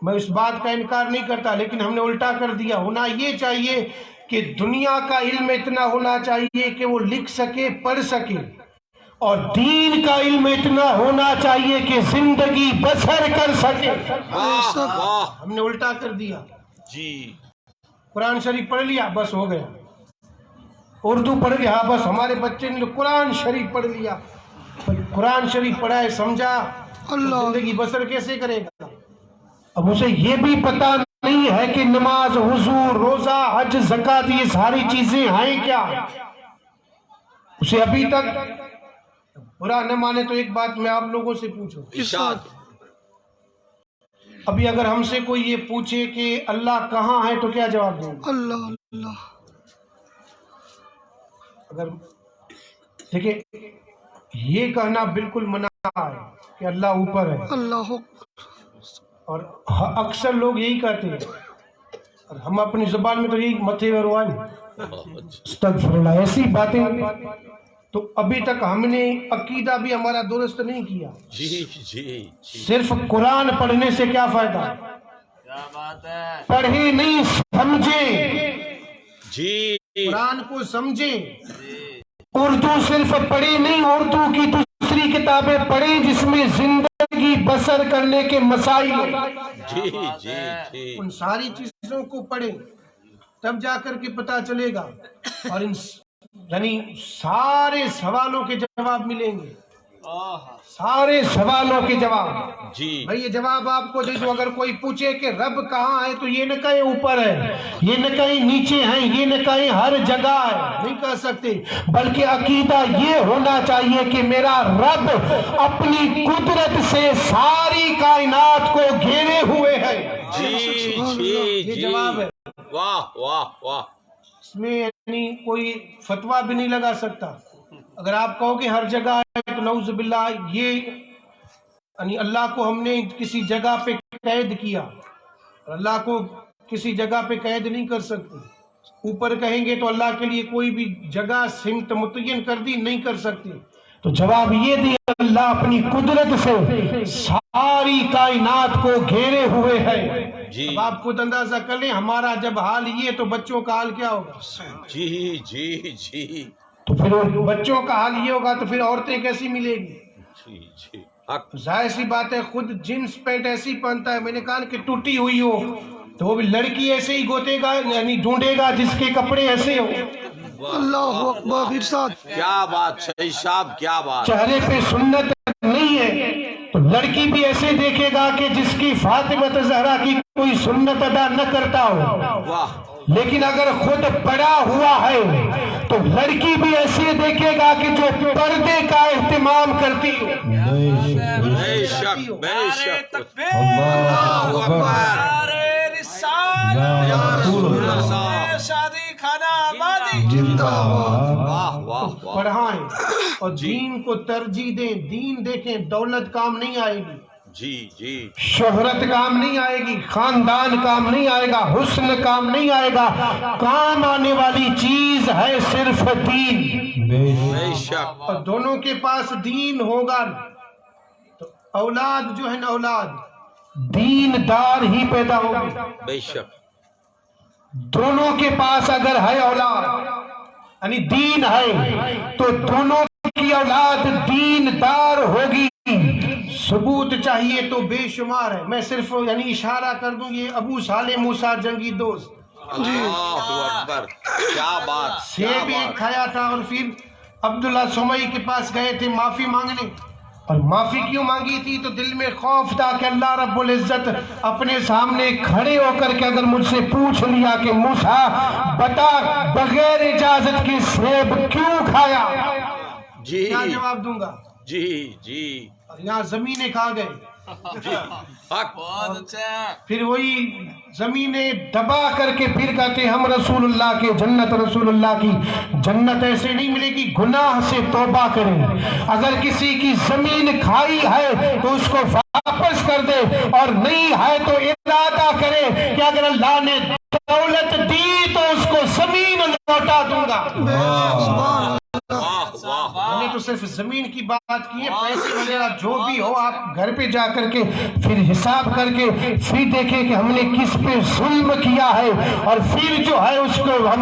میں اس بات کا انکار نہیں کرتا، لیکن ہم نے الٹا کر دیا۔ ہونا یہ چاہیے کہ دنیا کا علم اتنا ہونا چاہیے کہ وہ لکھ سکے، پڑھ سکے، اور دین کا علم اتنا ہونا چاہیے کہ زندگی بسر کر سکے۔ واہ واہ ہم نے الٹا کر دیا۔ جی قرآن شریف پڑھ لیا بس ہو گیا، اردو پڑھ لیا بس، ہمارے بچے نے قرآن شریف پڑھ لیا، قرآن شریف پڑھا ہے سمجھا، زندگی بسر کیسے کرے گا؟ اب اسے یہ بھی پتا نہیں ہے کہ نماز، وضو، روزہ، حج، زکوٰۃ یہ ساری چیزیں ہیں کیا، اسے ابھی تک برا نہ مانے۔ تو ایک بات میں آپ لوگوں سے پوچھوں، ارشاد ابھی اگر ہم سے کوئی یہ پوچھے کہ اللہ کہاں ہے تو کیا جواب دیں گے؟ اللہ اللہ اگر دیکھیں یہ کہنا بالکل منع ہے کہ اللہ اوپر ہے، اللہ اور اکثر لوگ یہی کہتے ہیں، اور ہم اپنی زبان میں تو یہی متھے وروان استغفر اللہ، ایسی باتیں۔ تو ابھی تک ہم نے عقیدہ بھی ہمارا درست نہیں کیا۔ جی جی صرف قرآن پڑھنے سے کیا فائدہ؟ پڑھے نہیں سمجھے، جی قرآن کو سمجھے۔ اردو صرف پڑھی نہیں، اردو کی دوسری کتابیں پڑھی جس میں زندگی بسر کرنے کے مسائل ہیں، جی جی جی ان ساری چیزوں کو پڑھیں، تب جا کر کے پتا چلے گا، اور ان یعنی سارے سوالوں کے جواب ملیں گے، سارے سوالوں کے جواب۔ جی میں یہ جواب آپ کو دے دوں، اگر کوئی پوچھے کہ رب کہاں ہے تو یہ نہ کہیں اوپر ہے، یہ نہ کہیں نیچے ہیں، یہ نہ کہیں ہر جگہ ہے، نہیں کہہ سکتے، بلکہ عقیدہ یہ ہونا چاہیے کہ میرا رب اپنی قدرت سے ساری کائنات کو گھیرے ہوئے ہے۔ جی جی یہ جواب ہے، واہ واہ واہ اس میں یعنی کوئی فتویٰ بھی نہیں لگا سکتا۔ اگر آپ کہو کہ ہر جگہ ہے تو نعوذ باللہ، یہ یعنی اللہ کو ہم نے کسی جگہ پہ قید کیا، اور اللہ کو کسی جگہ پہ قید نہیں کر سکتے۔ اوپر کہیں گے تو اللہ کے لیے کوئی بھی جگہ سمت متعین کر دی نہیں کر سکتے۔ تو جواب یہ دیا، اللہ اپنی قدرت سے ساری کائنات کو گھیرے ہوئے ہے۔ جی اب آپ خود اندازہ کر لیں، ہمارا جب حال یہ تو بچوں کا حال کیا ہوگا؟ جی جی جی تو پھر بچوں کا حال یہ ہوگا تو پھر عورتیں کیسی ملے گی؟ جی جی حق ظاہر سی بات ہے، خود جینس پینٹ ایسی پہنتا ہے، میں نے کہا کہ ٹوٹی ہوئی ہو تو وہ بھی لڑکی ایسے ہی گوتے گا، یعنی ڈھونڈے گا جس کے کپڑے ایسے ہو۔ اللہ اکبر ارشاد کیا بات صحیح صاحب کیا بات چہرے پہ سنت نہیں ہے تو لڑکی بھی ایسے دیکھے گا کہ جس کی فاطمہ زہرا کی کوئی سنت ادا نہ کرتا ہو۔ واہ لیکن اگر خود پڑا ہوا ہے تو لڑکی بھی ایسے دیکھے گا کہ جو پردے کا اہتمام کرتی ہو۔ بے شک بے شک اللہ اکبر یا رسول اللہ زندہ باد۔ واہ واہ واہ پڑھائیں اور دین کو ترجیح دیں۔ دین دیکھیں، دولت کام نہیں آئے گی، جی جی شہرت کام نہیں آئے گی، خاندان کام نہیں آئے گا، حسن کام نہیں آئے گا، کام آنے والی چیز ہے صرف دین۔ بے شک اور دونوں کے پاس دین ہوگا تو اولاد جو ہے نا، اولاد دیندار ہی پیدا ہوگی۔ بے شک دونوں کے پاس اگر ہے اولاد یعنی دین ہے تو دونوں کی اولاد دیندار ہوگی۔ ثبوت چاہیے تو بے شمار ہے، میں صرف یعنی اشارہ کر دوں، یہ ابو صالح موسیٰ جنگی دوست اللہ اکبر کیا بات سیب ایک کھایا تھا اور پھر عبداللہ سمئی کے پاس گئے تھے معافی مانگنے، اور معافی کیوں مانگی تھی؟ تو دل میں خوف تھا کہ اللہ رب العزت اپنے سامنے کھڑے ہو کر کے اگر مجھ سے پوچھ لیا کہ موسیٰ بتا بغیر اجازت کی سیب کیوں کھایا، جی کیا جواب دوں گا؟ جی جی اور یہاں زمینیں کھا گئے، حق بہت اچھا. پھر وہی زمینیں دبا کر کے پھر کہتے ہم رسول اللہ کے جنت، رسول اللہ کی جنت ایسے نہیں ملے گی، گناہ سے توبہ کریں. اگر کسی کی زمین کھائی ہے تو اس کو واپس کر دے، اور نہیں ہے تو ارادہ کرے کہ اگر اللہ نے دولت دی تو اس کو زمین لوٹا دوں گا. میں نے تو صرف زمین کی بات کی ہے، پیسے وغیرہ جو بھی ہو آپ گھر پہ جا کر کے پھر حساب کر کے پھر دیکھیں کہ ہم نے کس پہ ظلم کیا ہے، اور پھر جو ہے اس کو ہم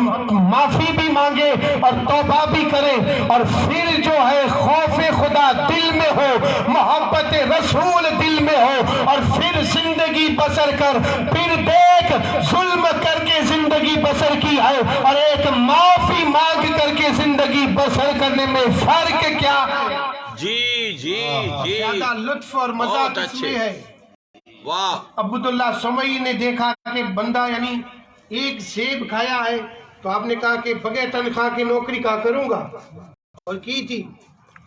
معافی بھی مانگے اور توبہ بھی کریں، اور پھر جو ہے خوف خدا دل میں ہو، محبت رسول دل میں ہو، اور پھر زندگی بسر کر، پھر دیکھ ظلم کر کے زندگی بسر کی ہے اور ایک معافی مانگ کر کے زندگی بسر کرنے میں فرق کیا ہے؟ جی جی جی زیادہ لطف اور مزہ اس میں ہے. واہ. عبداللہ سمئی نے دیکھا کہ بندہ یعنی ایک سیب کھایا ہے، تو آپ نے کہا کہ بغیر تنخواہ کی نوکری کا کروں گا، اور کی تھی.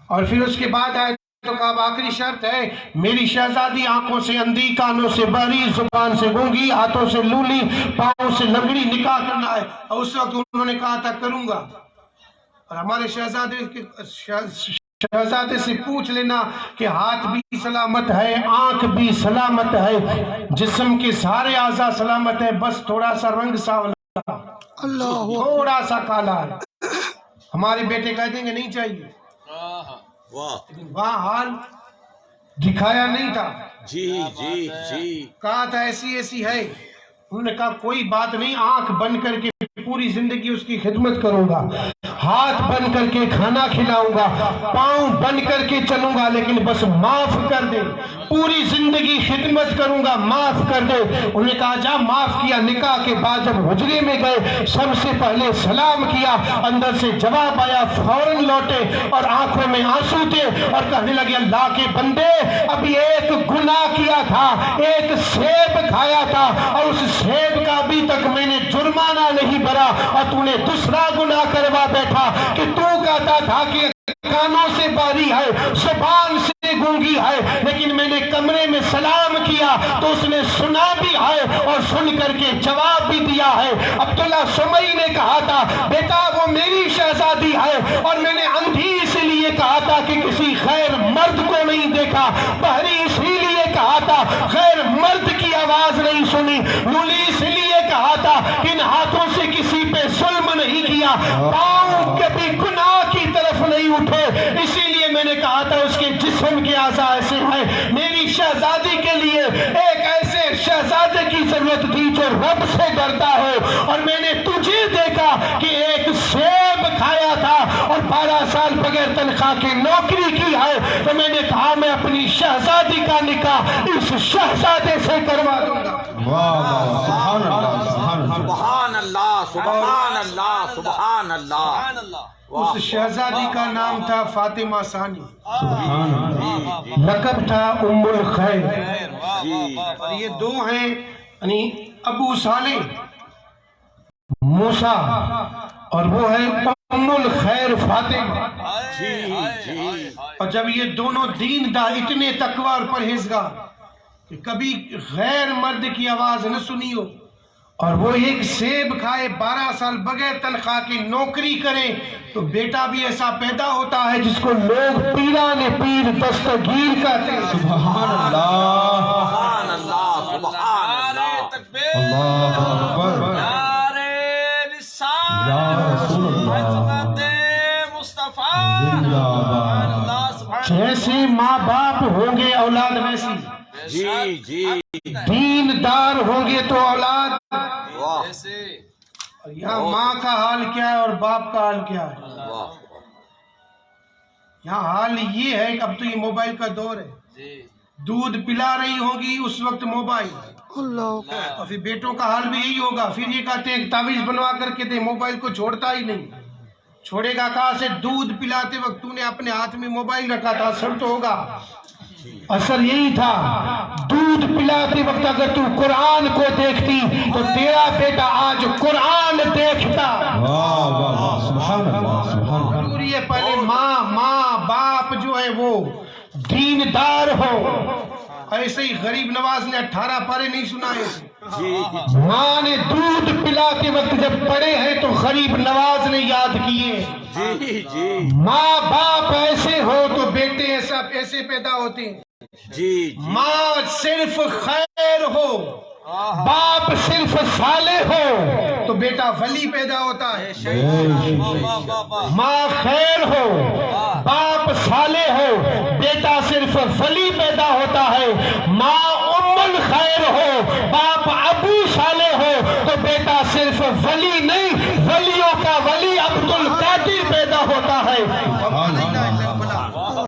اور پھر اس کے بعد آئے تو کہا آخری شرط ہے، میری شہزادی آنکھوں سے اندھی، کانوں سے بہری، زبان سے گونگی، ہاتھوں سے لولی، پاؤں سے لنگڑی، نکاح کرنا ہے. اور اس وقت انہوں نے کہا تھا کروں گا. اور ہمارے شہزادے سے پوچھ لینا کہ ہاتھ بھی سلامت ہے، آنکھ بھی سلامت ہے، جسم کے سارے اعضاء سلامت ہے، بس تھوڑا سا رنگ سانولا، تھوڑا سا کالا ہے. ہمارے بیٹے کہہ دیں گے نہیں چاہیے، لیکن وہاں حال دکھایا نہیں تھا. جی جی جی کہا تھا ایسی ایسی ہے. انہوں نے کہا کوئی بات نہیں، آنکھ بند کر کے پوری زندگی اس کی خدمت کروں گا، ہاتھ بند کر کے کھانا کھلاؤں گا، پاؤں بند کر کے چلوں گا، لیکن بس معاف کر دے، پوری زندگی خدمت کروں گا، معاف کر دے. انہوں نے کہا جا، معاف کیا. نکاح کے بعد جب حجرے میں گئے سب سے پہلے سلام کیا، اندر سے جواب آیا، فوراً لوٹے اور آنکھوں میں آنسو تھے اور کہنے لگے اللہ کے بندے ابھی ایک گناہ کیا تھا، ایک سیب کھایا تھا، اور اس سیب کا ابھی تک میں نے جرمانہ نہیں بھرا، اور تو نے دوسرا گناہ کروا بیٹھا کہ تو کہتا تھا کہ کانوں سے باری ہے، زبان سے گونگی ہے، لیکن میں نے کمرے میں سلام کیا تو اس نے سنا بھی ہے اور سن کر کے جواب بھی دیا ہے. عبداللہ سمئی نے کہا تھا بیٹا وہ میری شہزادی ہے، اور میں نے اندھی اس لیے کہا تھا کہ کسی غیر مرد کو نہیں دیکھا، بہری اسی لیے کہا تھا غیر مرد کی آواز نہیں سنی، لولی اس لیے کہا تھا کہ ان ہاتھوں سے کسی پہ ظلم نہیں کیا، پاؤں کبھی گناہ کی طرف نہیں اٹھے، اسی لیے میں نے کہا تھا اس کے جسم کے اعضاء ایسے ہیں. میری شہزادی کے لیے ایک ایسے شہزادے کی ضرورت تھی جو رب سے ڈرتا ہو، اور میں نے تجھے دیکھا کہ ایک سیب کھایا تھا اور 12 سال بغیر تنخواہ کی نوکری کی ہے، تو میں نے کہا میں اپنی شہزادی کا نکاح اس شہزادے سے کروا دوں گا. سبحان اللہ سبحان اللہ سبحان اللہ. اس شہزادی کا نام تھا فاطمہ ثانی، لقب تھا ام الخیر. اور یہ دو ہیں یعنی ابو صالح موسیٰ، اور وہ ہے ام الخیر فاطمہ. اور جب یہ دونوں دیندار اتنے تقوی اور پرہیزگار کہ کبھی غیر مرد کی آواز نہ سنی ہو، اور وہ ایک سیب کھائے، 12 سال بغیر تنخواہ کی نوکری کریں، تو بیٹا بھی ایسا پیدا ہوتا ہے جس کو لوگ پیران پیر دستگیر کہتے ہیں. سبحان اللہ سبحان اللہ سبحان اللہ. اللہ اکبر یا رسول اللہ زندہ باد. جیسے ماں باپ ہوں گے اولاد ویسی، جی جی دیندار ہوں گے تو اولاد. واہ یہاں ماں کا حال کیا ہے اور باپ کا حال کیا ہے؟ واہ. یہاں حال یہ ہے کہ اب تو یہ موبائل کا دور ہے، دودھ پلا رہی ہوگی اس وقت موبائل، اور پھر بیٹوں کا حال بھی یہی ہوگا. پھر یہ کہتے ہیں کہ تعویذ بنوا کر کے دے، موبائل کو چھوڑتا ہی نہیں. چھوڑے گا کہاں سے؟ دودھ پلاتے وقت تو نے اپنے ہاتھ میں موبائل رکھا تھا، اثر تو ہوگا۔ اثر یہی تھا، دودھ پلاتے وقت اگر تو قرآن کو دیکھتی تو تیرا بیٹا آج قرآن دیکھتا۔ واہ واہ واہ، سبحان اللہ سبحان اللہ۔ ضروری ہے پہلے ماں باپ جو ہے وہ دیندار ہو۔ ایسے ہی غریب نواز نے 18 پارے نہیں سنائے، ماں نے دودھ پلاتے وقت جب پڑھے ہیں تو غریب نواز نے یاد کیے۔ جی جی ماں باپ ایسے ہو تو بیٹے ایسے پیدا ہوتے ہیں۔ جی ماں صرف خیر ہو، باپ صرف صالح ہو تو بیٹا ولی پیدا ہوتا ہے۔ ماں خیر ہو، باپ صالح ہو، بیٹا صرف ولی پیدا ہوتا ہے۔ ماں ام الخیر ہو، باپ ابو صالح ہو تو بیٹا صرف ولی نہیں، ولیوں کا ولی عبد القادر پیدا ہوتا ہے۔